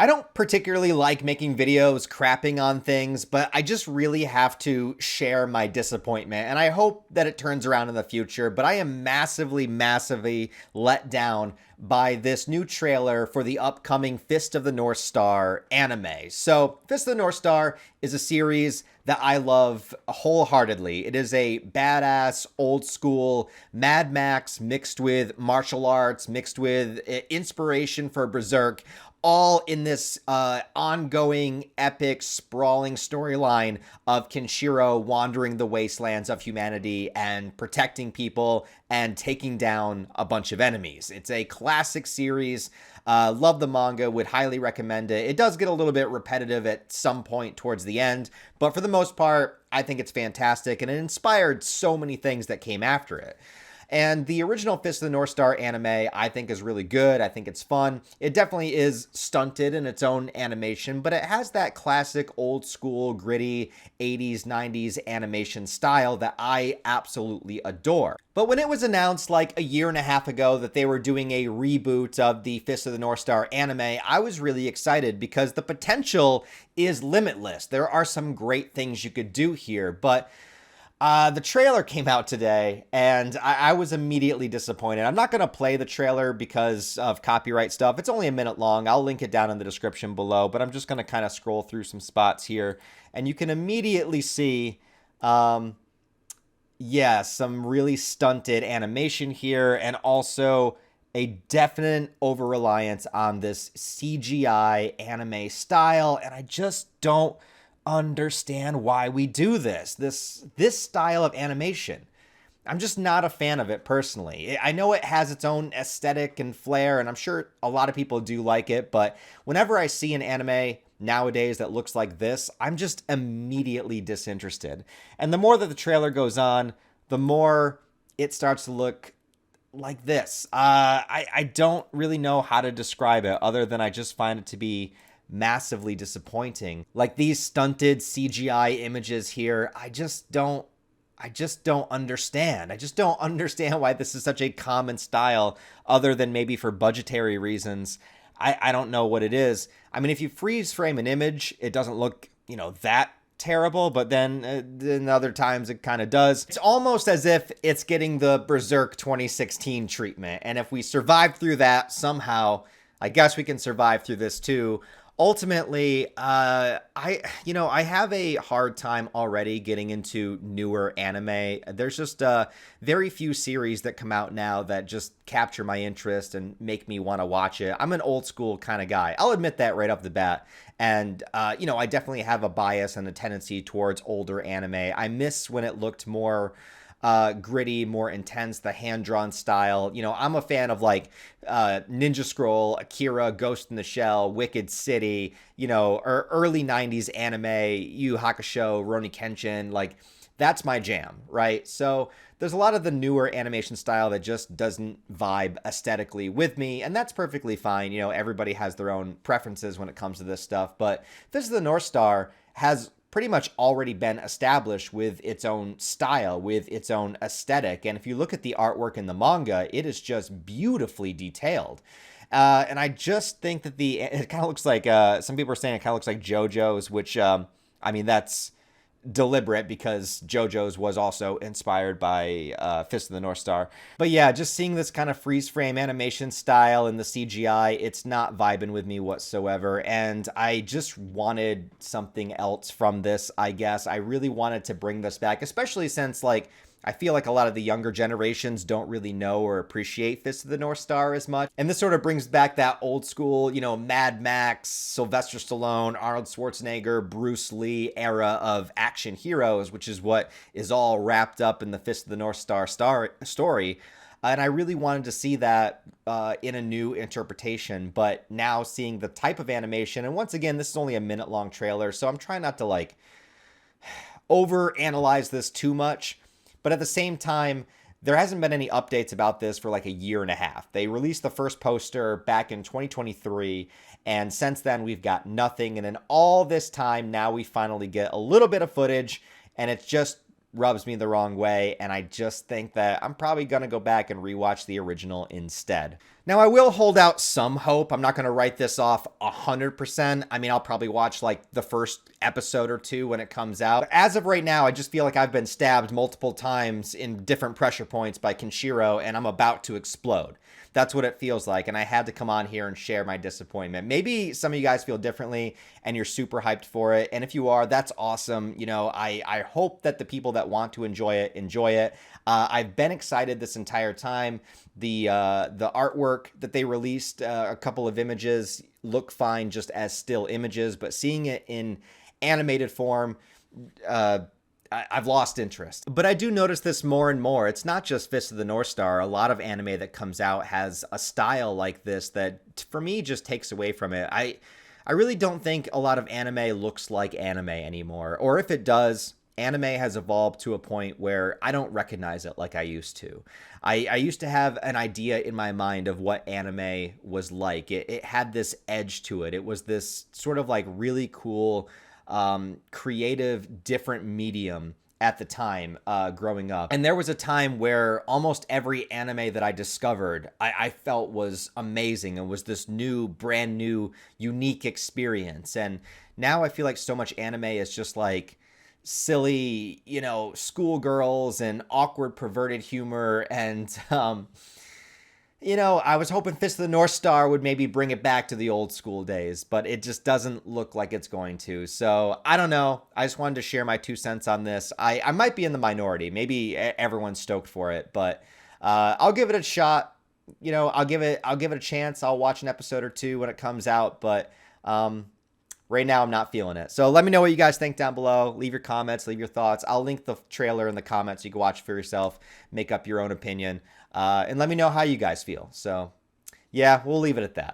I don't particularly like making videos crapping on things, but I just really have to share my disappointment. And I hope that it turns around in the future. But I am massively, massively let down by this new trailer for the upcoming Fist of the North Star anime. So, Fist of the North Star is a series that I love wholeheartedly. It is a badass, old school Mad Max mixed with martial arts, mixed with inspiration for Berserk, all in this ongoing, epic, sprawling storyline of Kenshiro wandering the wastelands of humanity and protecting people and taking down a bunch of enemies. It's a classic series. Love the manga, would highly recommend it. It does get a little bit repetitive at some point towards the end, but for the most part, I think it's fantastic, and it inspired so many things that came after it. And the original Fist of the North Star anime, I think, is really good. I think it's fun. It definitely is stunted in its own animation, but it has that classic old school, gritty 80s, 90s animation style that I absolutely adore. But when it was announced like a year and a half ago that they were doing a reboot of the Fist of the North Star anime, I was really excited because the potential is limitless. There are some great things you could do here, but the trailer came out today, and I was immediately disappointed. I'm not going to play the trailer because of copyright stuff. It's only a minute long. I'll link it down in the description below, but I'm just going to kind of scroll through some spots here, and you can immediately see, yeah, some really stunted animation here, and also a definite over-reliance on this CGI anime style, and I just don't understand why we do this style of animation. I'm just not a fan of it personally. I know it has its own aesthetic and flair, and I'm sure a lot of people do like it, but whenever I see an anime nowadays that looks like this, I'm just immediately disinterested. And the more that the trailer goes on, the more it starts to look like this. I don't really know how to describe it other than I just find it to be massively disappointing. Like these stunted CGI images here, I just don't understand. I just don't understand why this is such a common style other than maybe for budgetary reasons. I don't know what it is. I mean, if you freeze frame an image, it doesn't look, that terrible, but then in other times it kind of does. It's almost as if it's getting the Berserk 2016 treatment. And if we survive through that somehow, I guess we can survive through this too. Ultimately, I have a hard time already getting into newer anime. There's just very few series that come out now that just capture my interest and make me want to watch it. I'm an old school kind of guy. I'll admit that right off the bat. And, I definitely have a bias and a tendency towards older anime. I miss when it looked more gritty, more intense, the hand-drawn style. I'm a fan of like Ninja Scroll, Akira, Ghost in the Shell, Wicked City, or early 90s anime, Yu Yu Hakusho, Rurouni Kenshin. Like, that's my jam, right? So there's a lot of the newer animation style that just doesn't vibe aesthetically with me, and that's perfectly fine. Everybody has their own preferences when it comes to this stuff, but Fist of the North Star has pretty much already been established with its own style, with its own aesthetic. And if you look at the artwork in the manga, it is just beautifully detailed. And I just think that it kind of looks like, some people are saying it kind of looks like JoJo's, which, that's deliberate because JoJo's was also inspired by Fist of the North Star. But yeah, just seeing this kind of freeze frame animation style and the CGI, it's not vibing with me whatsoever. And I just wanted something else from this, I guess. I really wanted to bring this back, especially since I feel like a lot of the younger generations don't really know or appreciate Fist of the North Star as much. And this sort of brings back that old school, Mad Max, Sylvester Stallone, Arnold Schwarzenegger, Bruce Lee era of action heroes, which is what is all wrapped up in the Fist of the North Star story. And I really wanted to see that in a new interpretation, but now seeing the type of animation, and once again, this is only a minute-long trailer, so I'm trying not to over-analyze this too much. But at the same time, there hasn't been any updates about this for like a year and a half. They released the first poster back in 2023, and since then we've got nothing. And then all this time, now we finally get a little bit of footage, and it's just rubs me the wrong way, and I just think that I'm probably going to go back and rewatch the original instead. Now, I will hold out some hope. I'm not going to write this off 100%. I mean, I'll probably watch like the first episode or two when it comes out. But as of right now, I just feel like I've been stabbed multiple times in different pressure points by Kenshiro, and I'm about to explode. That's what it feels like, and I had to come on here and share my disappointment. Maybe some of you guys feel differently, and you're super hyped for it, and if you are, that's awesome. You know, I hope that the people that want to enjoy it, enjoy it. I've been excited this entire time. The artwork that they released, a couple of images, look fine just as still images, but seeing it in animated form, I've lost interest. But I do notice this more and more. It's not just Fist of the North Star. A lot of anime that comes out has a style like this that, for me, just takes away from it. I really don't think a lot of anime looks like anime anymore. Or if it does, anime has evolved to a point where I don't recognize it like I used to. I used to have an idea in my mind of what anime was like. It had this edge to it. It was this sort of like really cool, creative, different medium at the time growing up. And there was a time where almost every anime that I discovered, I felt was amazing and was this new, brand new, unique experience. And now I feel like so much anime is just like silly, you know, schoolgirls and awkward, perverted humor. And, you know, I was hoping Fist of the North Star would maybe bring it back to the old school days, but it just doesn't look like it's going to. So I don't know. I just wanted to share my 2 cents on this. I might be in the minority. Maybe everyone's stoked for it, but I'll give it a shot. You know, I'll give it a chance. I'll watch an episode or two when it comes out, but right now I'm not feeling it. So let me know what you guys think down below. Leave your comments, leave your thoughts. I'll link the trailer in the comments so you can watch for yourself, make up your own opinion. And let me know how you guys feel. So yeah, we'll leave it at that.